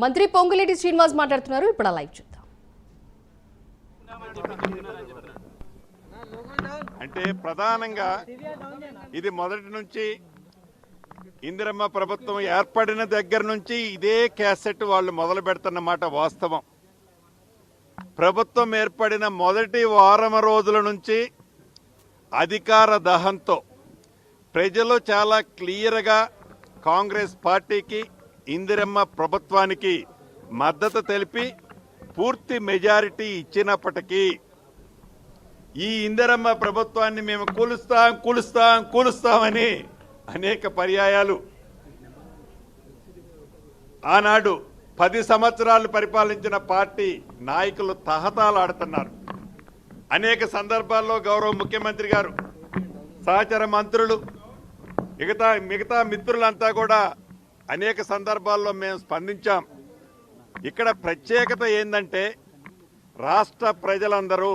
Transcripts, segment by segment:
మంత్రి పొంగులేటి శ్రీనివాస్ మాట్లాడుతున్నారు. ఇప్పుడు లైవ్ చూద్దాం. అంటే ప్రధానంగా ఇది మొదటి నుంచి ఇందిరమ్మ ప్రభుత్వం ఏర్పడిన దగ్గర నుంచి ఇదే క్యాసెట్ వాళ్ళు మొదలు పెడుతున్నమాట వాస్తవం. ప్రభుత్వం ఏర్పడిన మొదటి వారం రోజుల నుంచి అధికార దహంతో ప్రజలు చాలా క్లియర్గా కాంగ్రెస్ పార్టీకి ఇందిరమ్మ ప్రభుత్వానికి మద్దతు తెలిపి పూర్తి మెజారిటీ ఇచ్చినప్పటికీ ఈ ఇందిరమ్మ ప్రభుత్వాన్ని మేము కూలుస్తామని అనేక పర్యాయాలు ఆనాడు 10 సంవత్సరాలు పరిపాలించిన పార్టీ నాయకులు తహతాలాడుతున్నారు. అనేక సందర్భాల్లో గౌరవ ముఖ్యమంత్రి గారు, సహచర మంత్రులు, మిగతా మిత్రులంతా కూడా అనేక సందర్భాల్లో మేము స్పందించాం. ఇక్కడ ప్రత్యేకత ఏంటంటే రాష్ట్ర ప్రజలందరూ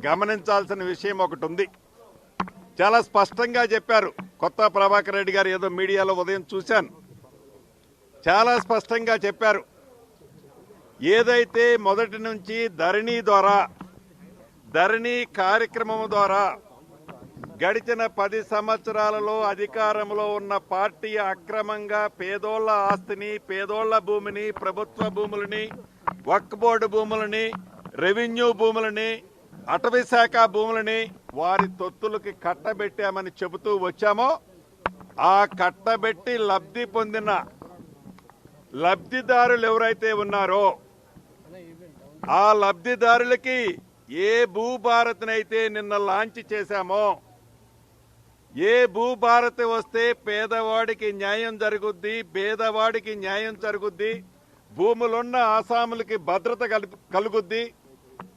గమనించాల్సిన విషయం ఒకటి ఉంది. చాలా స్పష్టంగా చెప్పారు కొత్త ప్రభాకర్ రెడ్డి గారు. ఏదో మీడియాలో ఉదయం చూశాను, చాలా స్పష్టంగా చెప్పారు. ఏదైతే మొదటి నుంచి ధరణి కార్యక్రమం ద్వారా గడిచిన 10 సంవత్సరాలలో అధికారంలో ఉన్న పార్టీ అక్రమంగా పేదోళ్ల ఆస్తిని, పేదోళ్ల భూమిని, ప్రభుత్వ భూములని, వక్ఫ్ బోర్డు భూములని, రెవెన్యూ భూములని, అటవీ శాఖ భూములని వారి తొత్తులకి కట్టబెట్టామని చెబుతూ వచ్చామో, ఆ కట్టబెట్టి లబ్ధి పొందిన లబ్ధిదారులు ఎవరైతే ఉన్నారో ఆ లబ్ధిదారులకి ఏ భూభారత్నైతే నిన్న లాంచ్ చేశామో, ఏ భూభారతి వస్తే పేదవాడికి న్యాయం జరుగుద్ది, పేదవాడికి న్యాయం జరుగుద్ది, భూములున్న ఆసాములకి భద్రత కలుగుద్ది,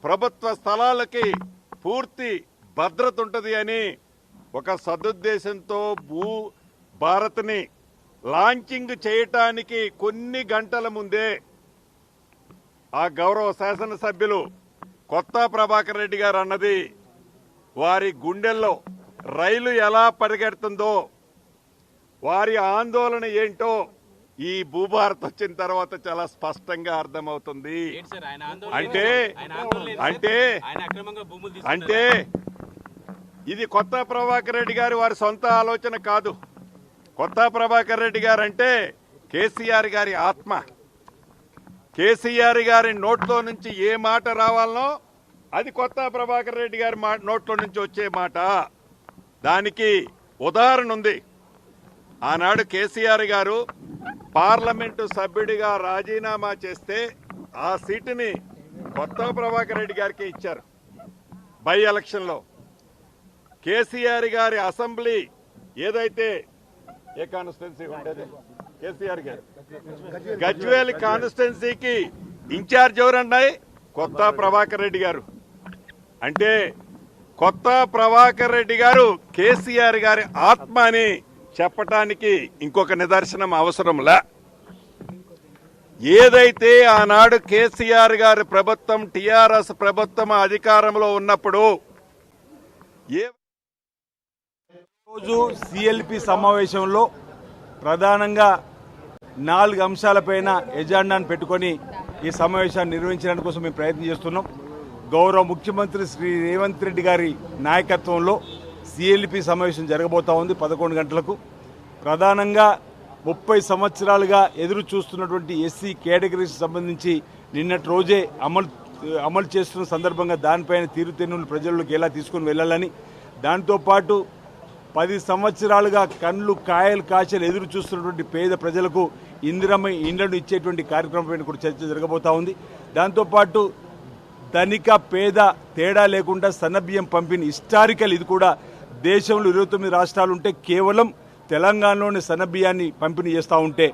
ప్రభుత్వ స్థలాలకి పూర్తి భద్రత ఉంటుంది అని ఒక సదుద్దేశంతో భూ భారత్ని లాంచింగ్ చేయటానికి కొన్ని గంటల ముందే ఆ గౌరవ శాసనసభ్యులు కొత్త ప్రభాకర్ రెడ్డి గారు అన్నది వారి గుండెల్లో రైలు ఎలా పరిగెడుతుందో, వారి ఆందోళన ఏంటో ఈ భూభారత్ వచ్చిన తర్వాత చాలా స్పష్టంగా అర్థమవుతుంది. అంటే అంటే అంటే ఇది కొత్త ప్రభాకర్ రెడ్డి గారి వారి సొంత ఆలోచన కాదు. కొత్త ప్రభాకర్ రెడ్డి గారు అంటే కేసీఆర్ గారి ఆత్మ. కేసీఆర్ గారి నోట్లో నుంచి ఏ మాట రావాలనో అది కొత్త ప్రభాకర్ రెడ్డి గారి నోట్లో నుంచి వచ్చే మాట. దానికి ఉదాహరణ ఉంది. ఆనాడు కేసీఆర్ గారు పార్లమెంటు సభ్యుడిగా రాజీనామా చేస్తే ఆ సీటుని కొత్త ప్రభాకర్ రెడ్డి గారికి ఇచ్చారు. బై ఎలక్షన్లో కేసీఆర్ గారి అసెంబ్లీ ఏదైతే ఏ కాన్స్టిట్యున్సీ ఉండేది, కేసీఆర్ గారు గజ్వేల్ కాన్స్టిట్యున్సీకి ఇన్ఛార్జ్ ఎవరన్నాయి, కొత్త ప్రభాకర్ రెడ్డి గారు. అంటే కొత్త ప్రభాకర్ రెడ్డి గారు కేసీఆర్ గారి ఆత్మ అని చెప్పటానికి ఇంకొక నిదర్శనం అవసరంలా. ఏదైతే ఆనాడు కేసీఆర్ గారి ప్రభుత్వం, టీఆర్ఎస్ ప్రభుత్వం అధికారంలో ఉన్నప్పుడు రోజు సిఎల్పి సమావేశంలో ప్రధానంగా 4 అంశాలపైన ఎజెండాను పెట్టుకొని ఈ సమావేశాన్ని నిర్వహించడానికి కోసం మేము ప్రయత్నం చేస్తున్నాం. గౌరవ ముఖ్యమంత్రి శ్రీ రేవంత్ రెడ్డి గారి నాయకత్వంలో సిఎల్పి సమావేశం జరగబోతా ఉంది 11 గంటలకు. ప్రధానంగా 30 సంవత్సరాలుగా ఎదురు చూస్తున్నటువంటి ఎస్సీ కేటగిరీకి సంబంధించి నిన్నటి రోజే అమలు చేస్తున్న సందర్భంగా దానిపైన తీరుతెన్నులు ప్రజల్లోకి ఎలా తీసుకుని వెళ్ళాలని, దాంతోపాటు 10 సంవత్సరాలుగా కళ్ళు కాయలు కాచలు ఎదురు చూస్తున్నటువంటి పేద ప్రజలకు ఇందిరమ్మ ఇండ్లను ఇచ్చేటువంటి కార్యక్రమం కూడా చర్చ జరగబోతా ఉంది. దాంతోపాటు ధనిక పేద తేడా లేకుండా సన్నబియ్యం పంపిణీ హిస్టారికల్. ఇది కూడా దేశంలో 29 రాష్ట్రాలు ఉంటే కేవలం తెలంగాణలోని సన్నబియ్యాన్ని పంపిణీ చేస్తూ ఉంటే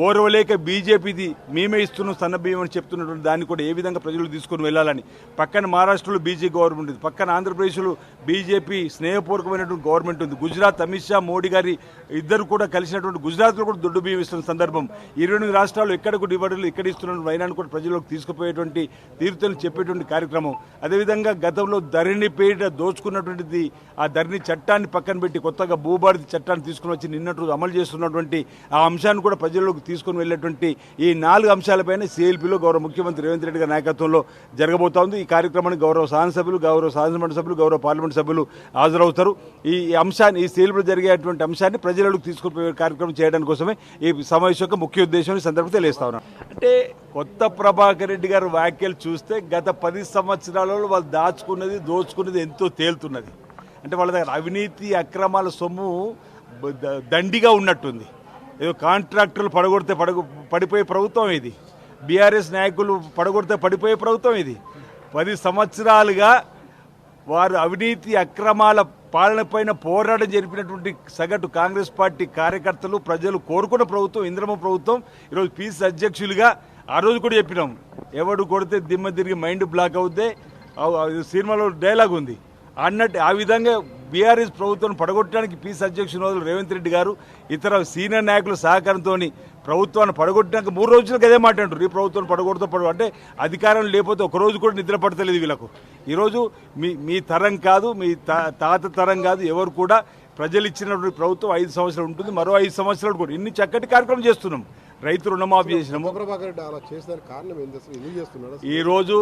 ఓర్వలేక బీజేపీది మేమే ఇస్తున్నాం సన్నబియ్యం అని చెప్తున్నటువంటి దాన్ని కూడా ఏ విధంగా ప్రజలు తీసుకొని వెళ్ళాలని. పక్కన మహారాష్ట్రలో బీజేపీ గవర్నమెంట్ ఉంది, పక్కన ఆంధ్రప్రదేశ్లో బీజేపీ స్నేహపూర్వకమైనటువంటి గవర్నమెంట్ ఉంది. గుజరాత్ అమిత్ షా మోడీ గారి ఇద్దరు కూడా కలిసినటువంటి గుజరాత్లో కూడా దొడ్డు బియ్యం ఇస్తున్న సందర్భం. 28 రాష్ట్రాలు ఎక్కడ కూడా ఇవ్వడం ఇక్కడ ఇస్తున్న వైనాన్ని కూడా ప్రజల్లోకి తీసుకుపోయేటువంటి తీర్థులు చెప్పేటువంటి కార్యక్రమం. అదేవిధంగా గతంలో ధరణి పేరిట దోచుకున్నటువంటిది ఆ ధరణి చట్టాన్ని పక్కన పెట్టి కొత్తగా భూభారతి చట్టాన్ని తీసుకుని వచ్చి నిన్నటి రోజు అమలు చేస్తున్నటువంటి ఆ అంశాన్ని కూడా ప్రజల్లో ప్రజలకు తీసుకొని వెళ్ళేటువంటి ఈ 4 అంశాలపైన సిఎల్పిలో గౌరవ ముఖ్యమంత్రి రేవంత్ రెడ్డి గారి నాయకత్వంలో జరగబోతోంది. ఈ కార్యక్రమానికి గౌరవ శాసనసభ్యులు, గౌరవ శాసనమండలి సభ్యులు, గౌరవ పార్లమెంట్ సభ్యులు హాజరవుతారు. ఈ అంశాన్ని, ఈ సిఎల్పిలో జరిగేటువంటి అంశాన్ని ప్రజలకు తీసుకుని కార్యక్రమం చేయడానికి కోసమే ఈ సమావేశం యొక్క ముఖ్య ఉద్దేశం సందర్భంగా తెలియస్తా ఉన్నాను. అంటే కొత్త ప్రభాకర్ రెడ్డి గారు వ్యాఖ్యలు చూస్తే గత 10 సంవత్సరాలలో వాళ్ళు దోచుకున్నది ఎంతో తేలుతున్నది. అంటే వాళ్ళ దగ్గర అవినీతి అక్రమాల సొమ్ము దండిగా ఉన్నట్టుంది. ఏదో కాంట్రాక్టర్లు పడిపోయే ప్రభుత్వం ఇది. బీఆర్ఎస్ నాయకులు పడగొడితే పడిపోయే ప్రభుత్వం ఇది. 10 సంవత్సరాలుగా వారు అవినీతి అక్రమాల పాలనపైన పోరాటం జరిపినటువంటి సగటు కాంగ్రెస్ పార్టీ కార్యకర్తలు, ప్రజలు కోరుకున్న ప్రభుత్వం ఇంద్రమ్మ ప్రభుత్వం. ఈరోజు పీసీ అధ్యక్షులుగా ఆ రోజు కూడా చెప్పినాం, ఎవడు కొడితే దిమ్మ తిరిగి మైండ్ బ్లాక్ అవుద్దే, సినిమాలో డైలాగ్ ఉంది అన్నట్టు. ఆ విధంగా బీఆర్ఎస్ ప్రభుత్వం పడగొట్టడానికి పీసీ అధ్యక్షులు రేవంత్ రెడ్డి గారు ఇతర సీనియర్ నాయకుల సహకారంతో ప్రభుత్వాన్ని పడగొట్టడానికి 3 రోజులకు అదే మాట అంటారు. ఈ ప్రభుత్వాన్ని పడగొడుతూ అంటే అధికారం లేకపోతే ఒక రోజు కూడా నిద్ర పడతలేదు వీళ్ళకు. ఈరోజు మీ తరం కాదు, మీ తాత తరం కాదు, ఎవరు కూడా ప్రజలు ఇచ్చినటువంటి ప్రభుత్వం 5 సంవత్సరాలు ఉంటుంది. మరో 5 సంవత్సరాలు కూడా ఇన్ని చక్కటి కార్యక్రమం చేస్తున్నాం. రైతు రుణమాఫీ చేసినాము. ఈ రోజు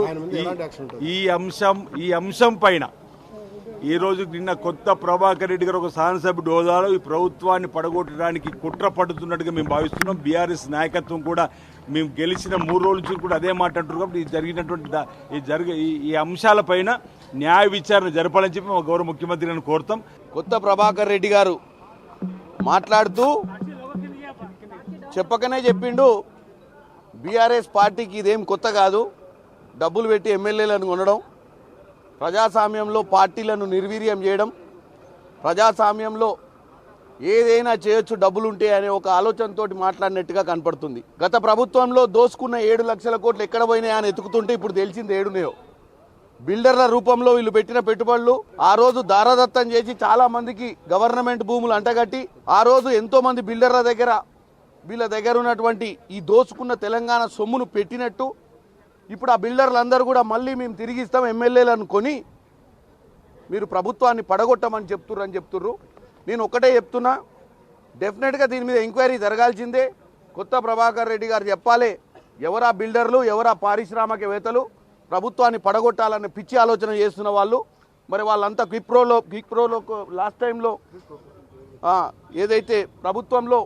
ఈ అంశం పైన ఈ రోజు నిన్న కొత్త ప్రభాకర్ రెడ్డి గారు ఒక శాసనసభ్యుడి హోదాలో ఈ ప్రభుత్వాన్ని పడగొట్టడానికి కుట్ర పడుతున్నట్టుగా మేము భావిస్తున్నాం. బీఆర్ఎస్ నాయకత్వం కూడా మేము గెలిచిన 3 రోజుల నుంచి కూడా అదే మాట అంటున్నారు. కాబట్టి ఈ జరిగినటువంటి ఈ అంశాలపైన న్యాయ విచారణ జరపాలని చెప్పి మా గౌరవ ముఖ్యమంత్రి గారిని కోరుతాం. కొత్త ప్రభాకర్ రెడ్డి గారు మాట్లాడుతూ చెప్పకనే చెప్పిండు, బీఆర్ఎస్ పార్టీకి ఇదేం కొత్త కాదు, డబ్బులు పెట్టి ఎమ్మెల్యేలను కొనడం, ప్రజాస్వామ్యంలో పార్టీలను నిర్వీర్యం చేయడం, ప్రజాస్వామ్యంలో ఏదైనా చేయొచ్చు డబ్బులుంటే అనే ఒక ఆలోచనతోటి మాట్లాడినట్టుగా కనపడుతుంది. గత ప్రభుత్వంలో దోసుకున్న 7 లక్షల కోట్లు ఎక్కడ పోయినాయా అని ఎతుకుతుంటే ఇప్పుడు తెలిసింది ఏడున్నాయో. బిల్డర్ల రూపంలో వీళ్ళు పెట్టిన పెట్టుబడులు ఆ రోజు దారదత్తం చేసి చాలా మందికి గవర్నమెంట్ భూములు అంటగట్టి ఆ రోజు ఎంతో మంది బిల్డర్ల దగ్గర వీళ్ళ దగ్గర ఉన్నటువంటి ఈ దోసుకున్న తెలంగాణ సొమ్మును పెట్టినట్టు ఇప్పుడు ఆ బిల్డర్లందరూ కూడా మళ్ళీ మేము తిరిగి ఇస్తాం ఎమ్మెల్యేలను కొని మీరు ప్రభుత్వాన్ని పడగొట్టమని చెప్తుర్రు. నేను ఒకటే చెప్తున్నా, డెఫినెట్గా దీని మీద ఎంక్వైరీ జరగాల్సిందే. కొత్త ప్రభాకర్ రెడ్డి గారు చెప్పాలి, ఎవరా బిల్డర్లు, ఎవరా పారిశ్రామికవేత్తలు ప్రభుత్వాన్ని పడగొట్టాలనే పిచ్చి ఆలోచన చేస్తున్న వాళ్ళు. మరి వాళ్ళంతా క్విప్రోలో లాస్ట్ టైంలో ఏదైతే ప్రభుత్వంలో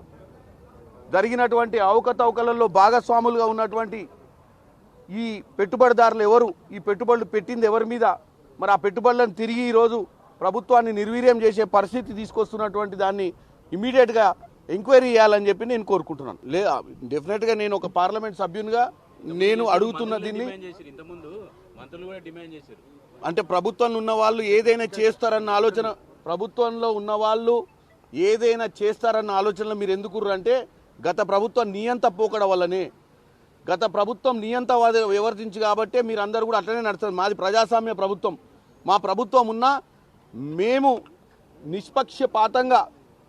జరిగినటువంటి అవకతవకలలో భాగస్వాములుగా ఉన్నటువంటి ఈ పెట్టుబడిదారులు ఎవరు, ఈ పెట్టుబడులు పెట్టింది ఎవరి మీద, మరి ఆ పెట్టుబడులను తిరిగి ఈరోజు ప్రభుత్వాన్ని నిర్వీర్యం చేసే పరిస్థితి తీసుకొస్తున్నటువంటి దాన్ని ఇమీడియట్గా ఎంక్వైరీ చేయాలని చెప్పి నేను కోరుకుంటున్నాను. డెఫినెట్గా నేను ఒక పార్లమెంట్ సభ్యునిగా నేను అడుగుతున్న దీన్ని, అంటే ప్రభుత్వంలో ఉన్న వాళ్ళు ఏదైనా చేస్తారన్న ఆలోచన, ప్రభుత్వంలో ఉన్న వాళ్ళు ఏదైనా చేస్తారన్న ఆలోచనలో మీరు ఎందుకు అంటే గత ప్రభుత్వం నియంత పోకడ వల్లనే, గత ప్రభుత్వం నియంతవాద వివర్తించి కాబట్టే మీరు అందరూ కూడా అట్లనే నడుస్తారు. మాది ప్రజాస్వామ్య ప్రభుత్వం. మా ప్రభుత్వం ఉన్నా మేము నిష్పక్షపాతంగా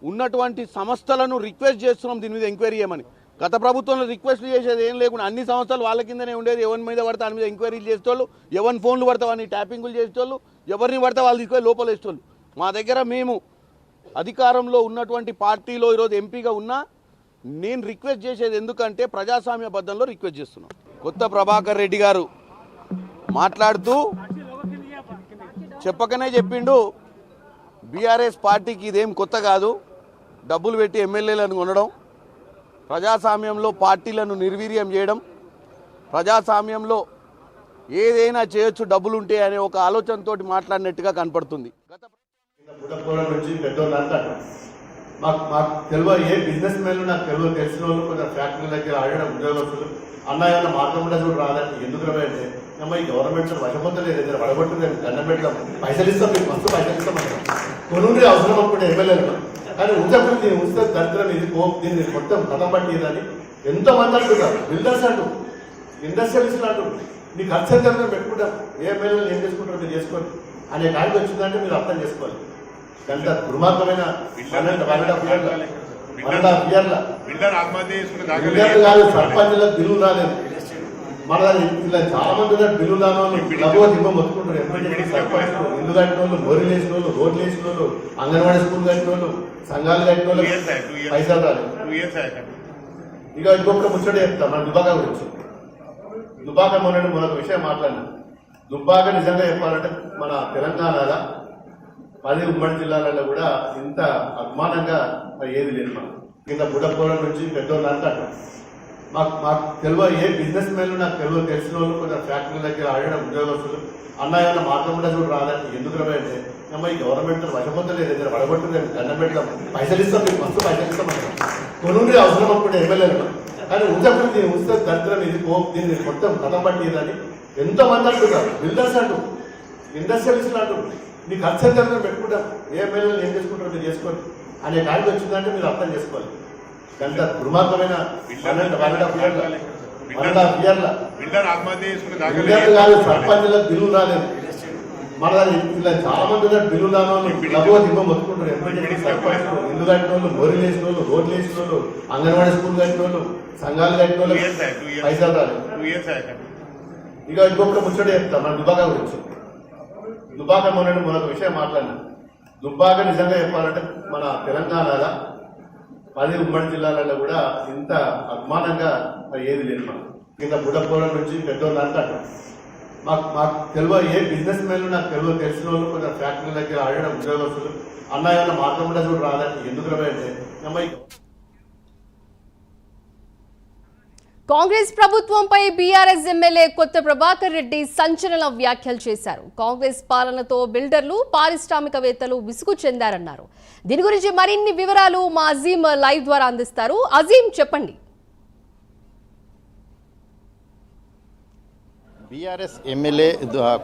ఉన్నటువంటి సంస్థలను రిక్వెస్ట్ చేస్తున్నాం దీని మీద ఎంక్వైరీ చేయమని. గత ప్రభుత్వంలో రిక్వెస్ట్ చేసేది ఏం లేకుండా అన్ని సంస్థలు వాళ్ళ కిందనే ఉండేది. ఎవరి మీద పడితే దాని మీద ఎంక్వైరీలు చేసేవాళ్ళు, ఎవరి ఫోన్లు పడితే వాళ్ళని ట్యాపింగులు చేసేవాళ్ళు, ఎవరిని పడితే వాళ్ళు తీసుకొని లోపల వేసేవాళ్ళు. మా దగ్గర మేము అధికారంలో ఉన్నటువంటి పార్టీలో ఈరోజు ఎంపీగా ఉన్నా నేను రిక్వెస్ట్ చేసేది ఎందుకంటే ప్రజాస్వామ్యబద్ధంలో రిక్వెస్ట్ చేస్తున్నాం. కొత్త ప్రభాకర్ రెడ్డి గారు మాట్లాడుతూ చెప్పకనే చెప్పిండు, బీఆర్ఎస్ పార్టీకి ఇదేం కొత్త కాదు, డబ్బులు పెట్టి ఎమ్మెల్యేలను కొనడం, ప్రజాస్వామ్యంలో పార్టీలను నిర్వీర్యం చేయడం, ప్రజాస్వామ్యంలో ఏదైనా చేయొచ్చు డబ్బులుంటే అనే ఒక ఆలోచనతోటి మాట్లాడినట్టుగా కనపడుతుంది. మాకు తెలియ ఏ బిజినెస్ మెన్లు నాకు తెలిసిన వాళ్ళు కొంచెం ఫ్యాక్టరీ దగ్గర ఆడడం ఉద్యోగస్తులు అన్న ఏమన్నా మార్గం కూడా చూడు రాదంటే ఎందుకు అంటే అమ్మ ఈ గవర్నమెంట్ వశపొత్తలేదు ఏదైనా వడగొట్టలేదు దండం పెడతాం, పైసలు ఇస్తాం, మీకు మస్తు పైసలు ఇస్తాం అంటాం. కొనుండి అవసరం అప్పుడు ఎమ్మెల్యేలు కానీ ఉంచప్పుడు దీన్ని ఉంచితే దరిద్రం ఇది దీన్ని మొత్తం కథం పట్టిదని ఎంతో మంది అంటున్నారు. బిల్డర్స్ అంటూ ఇండస్ట్రియలిస్టులు అంటూ మీ ఖర్చు ఎంత పెట్టుకుంటాం, ఏ ఎమ్మెల్యేలు ఏం చేసుకుంటారో మీరు చేసుకోండి అనే కాడికి వచ్చిందంటే మీరు అర్థం చేసుకోవాలి. గంట దుర్మార్గమైన సర్పంచ్ల బిల్లు రాలేదు. మన ఇలా చాలా మంది బిల్లు రాని లఘువ దిబ్బం మొత్తుకుంటారు. సర్పంచ్ ఇల్లు కట్టిన వాళ్ళు, బోర్లు వేసిన వాళ్ళు, రోడ్లు వేసిన వాళ్ళు, అంగన్వాడీ స్కూల్ కట్టిన వాళ్ళు, సంఘాలు కట్టిన వాళ్ళు పైసలు రాలేదు. ఇక ఇంకొక ముచ్చట చెప్తా మన దుబాక గురించి. దుబాక మొన్న విషయం మాట్లాడినా. దుబ్బాక నిజంగా చెప్పాలంటే మన తెలంగాణలో 10 ఉమ్మడి జిల్లాలలో కూడా ఇంత అభిమానంగా ఏది లేదు. మనం కింద బుడపోల నుంచి పెద్దోళ్ళు అంటారు. మాకు తెలియ ఏ బిజినెస్ మెన్లు నాకు తెలిసిన వాళ్ళు కొంచెం ఫ్యాక్టరీ దగ్గర ఆడడం ఉద్యోగస్తులు అన్న మార్గం కూడా చూడు రాదని ఎందుకు అంటే ఈ గవర్నమెంట్ వశపొందలేదు దగ్గర వడగొట్టలేదు దండం పెడతాం పైసలు ఇస్తాం మీకు మస్తు పైసలు ఇస్తాం కొనుండి అవసరం అప్పుడు ఎమ్మెల్యేలు కానీ ఉంచప్పుడు దీన్ని ఉంచితే దరిద్రం ఇది దీన్ని మొత్తం కథం పట్టిదని ఎంతమంది అంటున్నారు. బిల్డర్స్ అంటూ ఇండస్ట్రియలిస్టులు అంటూ మీ ఖర్చు ఎంత పెట్టుకుంటాం ఏ ఎమ్మెల్యేలు ఏం చేసుకుంటారో మీరు చేసుకోండి అనే కాడికి వచ్చిందంటే మీరు అర్థం చేసుకోవాలి. గంట దుర్మార్గమైన 1.5 ఇయర్ల కాదు సర్పంచ్లకు బిల్లులు రాలేదు. మన ఇలా చాలా మంది ఉన్నారు బిల్లులు రాని లఘువ దిబ్బం మొత్తుకుంటారు. ఇల్లు కట్టిన వాళ్ళు, బోర్లు వేసిన వాళ్ళు, రోడ్లు వేసిన వాళ్ళు, అంగన్వాడీ స్కూల్ కట్టిన వాళ్ళు, సంఘాలు కట్టిన వాళ్ళు పైసలు రాలేదు. ఇక ఇంకొక ముచ్చట చెప్తా మన దుబాక గురించి. దుబాక మొన్న విషయం మాట్లాడినా. దుబ్బాక నిజంగా చెప్పాలంటే మన తెలంగాణలో 10 ఉమ్మడి జిల్లాలలో కూడా ఇంత అభిమానంగా ఏది లేదు. మనం కింద బుడపోల నుంచి పెద్దోళ్ళు అంటారు. మాకు తెలియ ఏ బిజినెస్ మెన్లు నాకు తెలిసిన వాళ్ళు కొంచెం ఫ్యాక్టరీ దగ్గర ఆడడం ఉద్యోగస్తులు అన్న మార్గం కూడా చూడు రాదని ఎందుకు అంటే కాంగ్రెస్ ప్రభుత్వంపై బీఆర్ఎస్ ఎమ్మెల్యే కొత్త ప్రభాకర్ రెడ్డి సంచలన వ్యాఖ్యలు చేశారు. కాంగ్రెస్ పాలనతో బిల్డర్లు, పారిశ్రామికవేత్తలు విసుగు చెందారన్నారు. దీని గురించి మరిన్ని వివరాలు మా అజీం లైవ్ ద్వారా అందిస్తారు. అజీం చెప్పండి. బీఆర్ఎస్ ఎమ్మెల్యే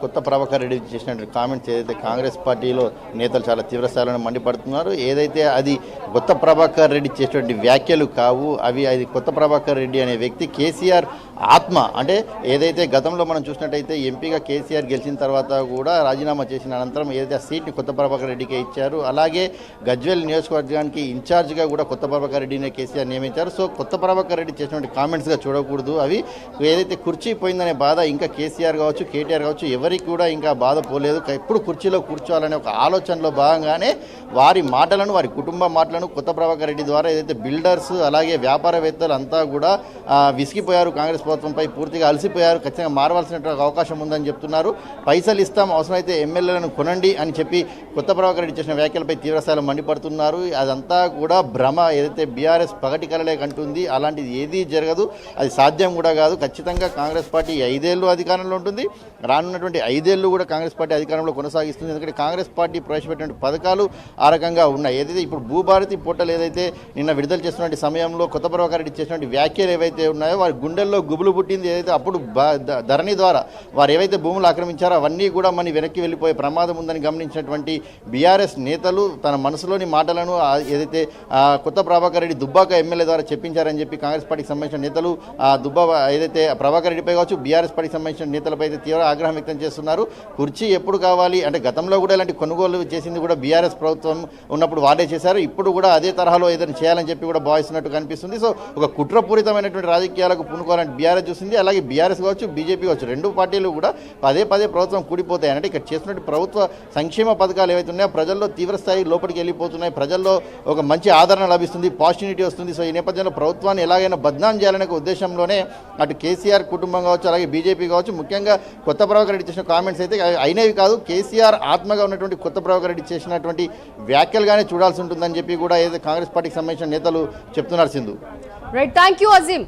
కొత్త ప్రభాకర్ రెడ్డి చేసినటువంటి కామెంట్స్ ఏదైతే కాంగ్రెస్ పార్టీలో నేతలు చాలా తీవ్రస్థాయిలో మండిపడుతున్నారు. ఏదైతే అది కొత్త ప్రభాకర్ రెడ్డి చేసినటువంటి వ్యాఖ్యలు కావు, అది కొత్త ప్రభాకర్ రెడ్డి అనే వ్యక్తి కేసీఆర్ ఆత్మ. అంటే ఏదైతే గతంలో మనం చూసినట్టయితే ఎంపీగా కేసీఆర్ గెలిచిన తర్వాత కూడా రాజీనామా చేసిన అనంతరం ఏదైతే ఆ సీట్ని కొత్త ప్రభాకర్ రెడ్డికే ఇచ్చారు. అలాగే గజ్వేల్ నియోజకవర్గానికి ఇన్ఛార్జ్గా కూడా కొత్త ప్రభాకర్ రెడ్డినే కేసీఆర్ నియమించారు. సో కొత్త ప్రభాకర్ రెడ్డి చేసినటువంటి కామెంట్స్గా చూడకూడదు. అవి ఏదైతే కుర్చీ పోయిందనే బాధ ఇంకా కేసీఆర్ కావచ్చు, కేటీఆర్ కావచ్చు, ఎవరికి కూడా ఇంకా బాధ పోలేదు. ఎప్పుడు కుర్చీలో కూర్చోవాలనే ఒక ఆలోచనలో భాగంగానే వారి మాటలను, వారి కుటుంబ మాటలను కొత్త ప్రభాకర్ రెడ్డి ద్వారా ఏదైతే బిల్డర్స్ అలాగే వ్యాపారవేత్తలు అంతా కూడా విసిగిపోయారు, కాంగ్రెస్ ప్రభుత్వంపై పూర్తిగా అలసిపోయారు, ఖచ్చితంగా మారవలసినటువంటి అవకాశం ఉందని చెప్తున్నారు. పైసలు ఇస్తాం, అవసరమైతే ఎమ్మెల్యేలను కొనండి అని చెప్పి కొత్త ప్రభాకర్ రెడ్డి చేసిన వ్యాఖ్యలపై తీవ్రస్థాయిలో మండిపడుతున్నారు. అదంతా కూడా భ్రమ. ఏదైతే బీఆర్ఎస్ పగటి కలలే కంటుంది, అలాంటిది ఏదీ జరగదు, అది సాధ్యం కూడా కాదు. ఖచ్చితంగా కాంగ్రెస్ పార్టీ 5 ఏళ్ళు అధికారంలో ఉంటుంది, రానున్నటువంటి 5 ఏళ్ళు కూడా కాంగ్రెస్ పార్టీ అధికారంలో కొనసాగిస్తుంది. ఎందుకంటే కాంగ్రెస్ పార్టీ ప్రవేశపెట్టిన పథకాలు ఆ రకంగా ఉన్నాయి. ఏదైతే ఇప్పుడు భూభారతి పోర్టల్ ఏదైతే నిన్న విడుదల చేస్తున్న సమయంలో కొత్త ప్రభాకర్ రెడ్డి చేసినటువంటి వ్యాఖ్యలు ఏవైతే ఉన్నాయో వారి గుండెల్లో గుబులు పుట్టింది. ఏదైతే అప్పుడు ధరణి ద్వారా వారు ఏవైతే భూములు ఆక్రమించారో అవన్నీ కూడా మన వెనక్కి వెళ్ళిపోయే ప్రమాదం ఉందని గమనించినటువంటి బీఆర్ఎస్ నేతలు తన మనసులోని మాటలను ఏదైతే కొత్త ప్రభాకర్ రెడ్డి దుబ్బాక ఎమ్మెల్యే ద్వారా చెప్పించారని చెప్పి కాంగ్రెస్ పార్టీకి సంబంధించిన నేతలు ఏదైతే ప్రభాకర్ రెడ్డిపై కావచ్చు, బీఆర్ఎస్ పార్టీకి సంబంధించిన నేతలపై అయితే తీవ్ర ఆగ్రహం వ్యక్తం చేస్తున్నారు. కుర్చీ ఎప్పుడు కావాలి అంటే గతంలో కూడా ఇలాంటి కొనుగోలు చేసింది కూడా బీఆర్ఎస్ ప్రభుత్వం ఉన్నప్పుడు వాడే చేశారు. ఇప్పుడు కూడా అదే తరహాలో ఏదైనా చేయాలని చెప్పి కూడా భావిస్తున్నట్టు కనిపిస్తుంది. సో ఒక కుట్రపూరితమైనటువంటి రాజకీయాలకు పూనుకోవాలని బీఆర్ఎస్ చూసింది. అలాగే బీఆర్ఎస్ కావచ్చు, బీజేపీ కావచ్చు, 2 పార్టీలు కూడా పదే ప్రభుత్వం కూడిపోతాయి. అంటే ఇక్కడ చేస్తున్నట్టు ప్రభుత్వ సంక్షేమ పథకాలు ఏవైతే ఉన్నాయో ప్రజల్లో తీవ్రస్థాయి లోపలికి వెళ్ళిపోతున్నాయి. ప్రజల్లో ఒక మంచి ఆదరణ లభిస్తుంది, పాజిటివిటీ వస్తుంది. సో ఈ నేపథ్యంలో ప్రభుత్వాన్ని ఎలాగైనా బద్నాం చేయాలనే ఉద్దేశంలోనే అటు కేసీఆర్ కుటుంబం కావచ్చు, అలాగే బీజేపీ కావచ్చు, ముఖ్యంగా కొత్త ప్రభాకర్ రెడ్డి చేసిన కామెంట్స్ అయితే అయినవి కాదు, కేసీఆర్ ఆత్మగా ఉన్నటువంటి కొత్త ప్రభాకర్ రెడ్డి చేసినటువంటి వ్యాఖ్యలుగానే చూడాల్సి ఉంటుందని చెప్పి కూడా ఏదైతే కాంగ్రెస్ పార్టీకి సంబంధించిన నేతలు చెప్తున్నారు. Sindhu, right, thank you Azeem.